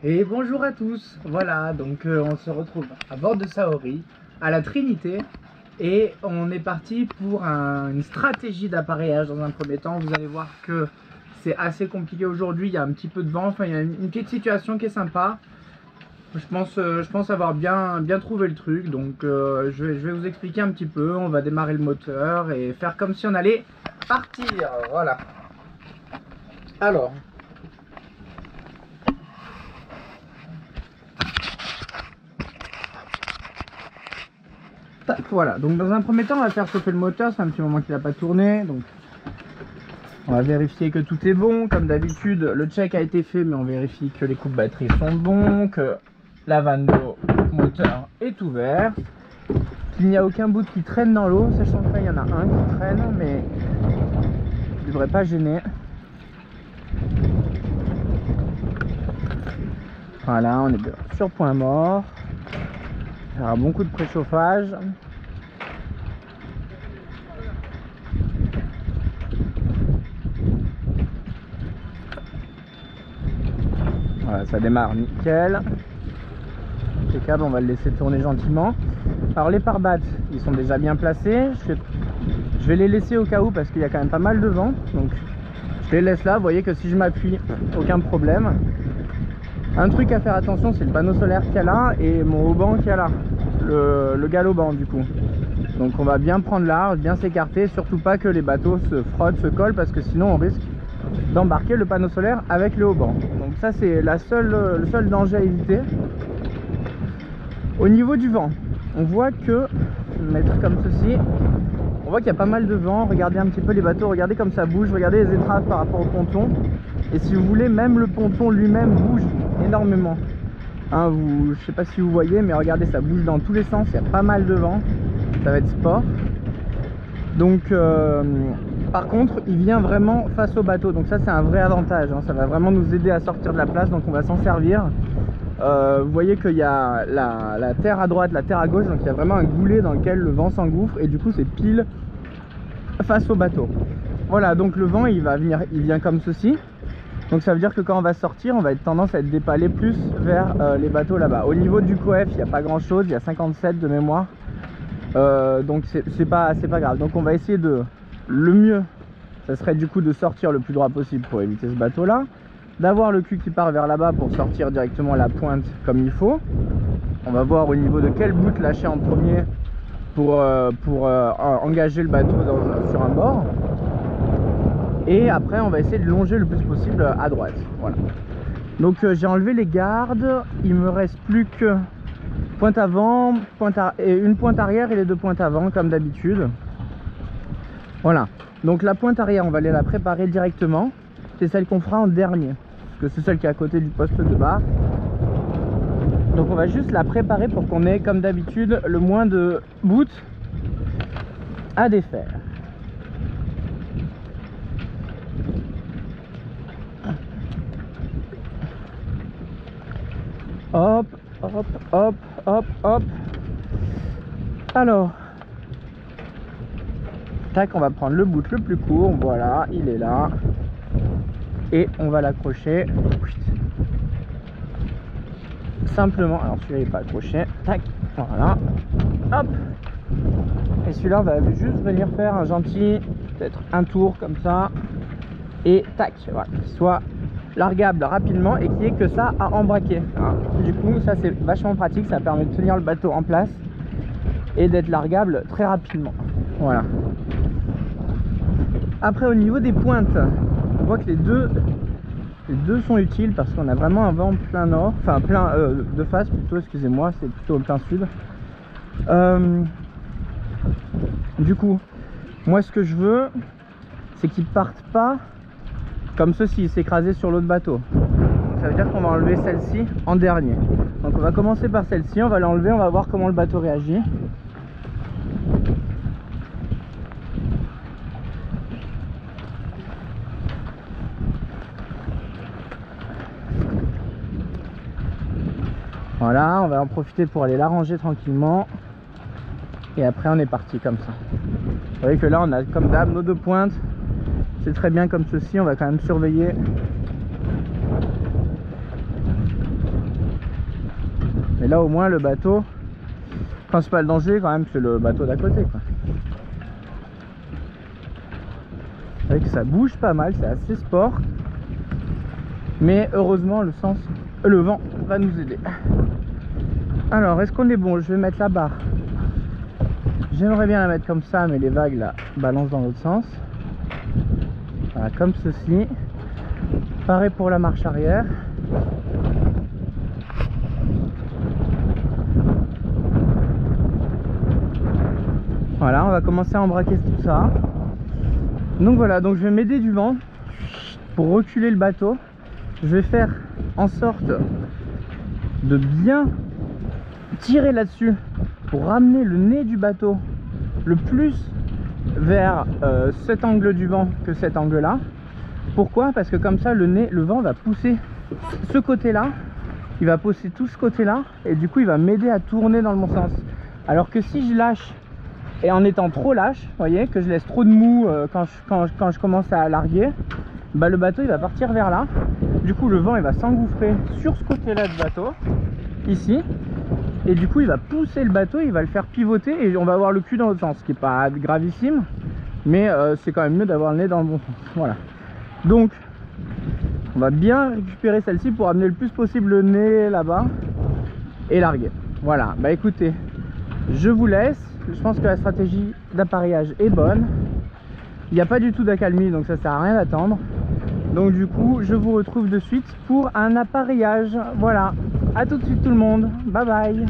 Et bonjour à tous. Voilà, donc on se retrouve à bord de Saori, à la Trinité, et on est parti pour une stratégie d'appareillage dans un premier temps. Vous allez voir que c'est assez compliqué aujourd'hui, il y a un petit peu de vent, enfin il y a une petite situation qui est sympa. Je pense avoir bien trouvé le truc, donc je vais vous expliquer un petit peu. On va démarrer le moteur et faire comme si on allait partir. Voilà. Alors, voilà, donc dans un premier temps on va faire chauffer le moteur, c'est un petit moment qu'il n'a pas tourné, donc on va vérifier que tout est bon. Comme d'habitude, le check a été fait, mais on vérifie que les coupes batterie sont bons, que la vanne d'eau moteur est ouverte, qu'il n'y a aucun bout qui traîne dans l'eau, sachant que là il y en a un qui traîne, mais il ne devrait pas gêner. Voilà, on est bien sur point mort. Il y aura un bon coup de préchauffage. Voilà, ça démarre nickel. Impeccable, on va le laisser tourner gentiment. Alors les pare-battes, ils sont déjà bien placés. Je vais les laisser au cas où parce qu'il y a quand même pas mal de vent. Donc je les laisse là. Vous voyez que si je m'appuie, aucun problème. Un truc à faire attention, c'est le panneau solaire qu'il y a là et mon haut-banc qu'il y a là. Le galopant du coup. Donc on va bien prendre large, bien s'écarter. Surtout pas que les bateaux se frottent, se collent, parce que sinon on risque d'embarquer le panneau solaire avec le haut-banc. Donc ça c'est le seul danger à éviter. Au niveau du vent, on voit que, je vais mettre comme ceci, on voit qu'il y a pas mal de vent. Regardez un petit peu les bateaux, regardez comme ça bouge, regardez les étraves par rapport au ponton. Et si vous voulez, même le ponton lui-même bouge énormément. Hein, je sais pas si vous voyez, mais regardez, ça bouge dans tous les sens, il y a pas mal de vent, ça va être sport. Donc par contre, il vient vraiment face au bateau, donc ça c'est un vrai avantage, hein. Ça va vraiment nous aider à sortir de la place, donc on va s'en servir. Vous voyez qu'il y a la terre à droite, la terre à gauche, donc il y a vraiment un goulet dans lequel le vent s'engouffre, et du coup c'est pile face au bateau. Voilà, donc le vent il vient comme ceci. Donc ça veut dire que quand on va sortir, on va être tendance à être dépalé plus vers les bateaux là-bas. Au niveau du coef, il n'y a pas grand chose, il y a 57 de mémoire. Donc c'est pas grave. Donc on va essayer le mieux, ça serait du coup de sortir le plus droit possible pour éviter ce bateau là, d'avoir le cul qui part vers là-bas pour sortir directement la pointe comme il faut. On va voir au niveau de quel bout lâcher en premier pour engager le bateau sur un bord. Et après on va essayer de longer le plus possible à droite. Voilà. Donc j'ai enlevé les gardes, il me reste plus que pointe avant, une pointe arrière et les deux pointes avant comme d'habitude. Voilà, donc la pointe arrière on va aller la préparer directement. C'est celle qu'on fera en dernier, parce que c'est celle qui est à côté du poste de barre. Donc on va juste la préparer pour qu'on ait comme d'habitude le moins de bouts à défaire. Hop, hop, hop, hop, hop. Alors, tac, on va prendre le bout le plus court. Voilà, il est là. Et on va l'accrocher. Simplement, alors celui-là il n'est pas accroché. Tac, voilà. Hop. Et celui-là, on va juste venir faire un gentil, peut-être un tour comme ça. Et tac, voilà, qu'il soit largable rapidement et qu'il n'y ait que ça à embraquer. Alors, du coup, ça c'est vachement pratique, ça permet de tenir le bateau en place et d'être largable très rapidement. Voilà. Après, au niveau des pointes, on voit que les deux sont utiles parce qu'on a vraiment un vent plein nord, enfin plein de face plutôt, excusez-moi, c'est plutôt plein sud. Du coup, moi ce que je veux, c'est qu'ils partent pas comme ceci, s'écraser sur l'autre bateau. Ça veut dire qu'on va enlever celle-ci en dernier. Donc on va commencer par celle-ci, on va l'enlever, on va voir comment le bateau réagit. Voilà, on va en profiter pour aller l'arranger tranquillement. Et après on est parti comme ça. Vous voyez que là on a comme d'hab nos deux pointes. C'est très bien comme ceci, on va quand même surveiller Mais là au moins le bateau, principal danger quand même, c'est le bateau d'à côté quoi. Vous voyez que ça bouge pas mal, c'est assez sport. Mais heureusement le vent va nous aider. Alors est-ce qu'on est bon? Je vais mettre la barre. J'aimerais bien la mettre comme ça, mais les vagues là balancent dans l'autre sens. Voilà, comme ceci. Pareil pour la marche arrière. Voilà, on va commencer à embraquer tout ça. Donc voilà, donc je vais m'aider du vent pour reculer le bateau. Je vais faire en sorte de bien tirer là-dessus pour ramener le nez du bateau le plus vers cet angle du vent que cet angle-là. Pourquoi? Parce que comme ça le vent va pousser ce côté-là, il va pousser tout ce côté-là et du coup il va m'aider à tourner dans le bon sens. Alors que si je lâche et en étant trop lâche, vous voyez, que je laisse trop de mou quand je commence à larguer, bah le bateau il va partir vers là. Du coup le vent il va s'engouffrer sur ce côté-là du bateau, ici, et du coup il va pousser le bateau, il va le faire pivoter et on va avoir le cul dans l'autre sens, ce qui n'est pas gravissime, mais c'est quand même mieux d'avoir le nez dans le bon sens. Voilà. Donc on va bien récupérer celle-ci pour amener le plus possible le nez là-bas et larguer. Voilà, bah écoutez, je vous laisse. Je pense que la stratégie d'appareillage est bonne. Il n'y a pas du tout d'accalmie, donc ça sert à rien d'attendre. Donc du coup je vous retrouve de suite pour un appareillage. Voilà, à tout de suite tout le monde, bye bye.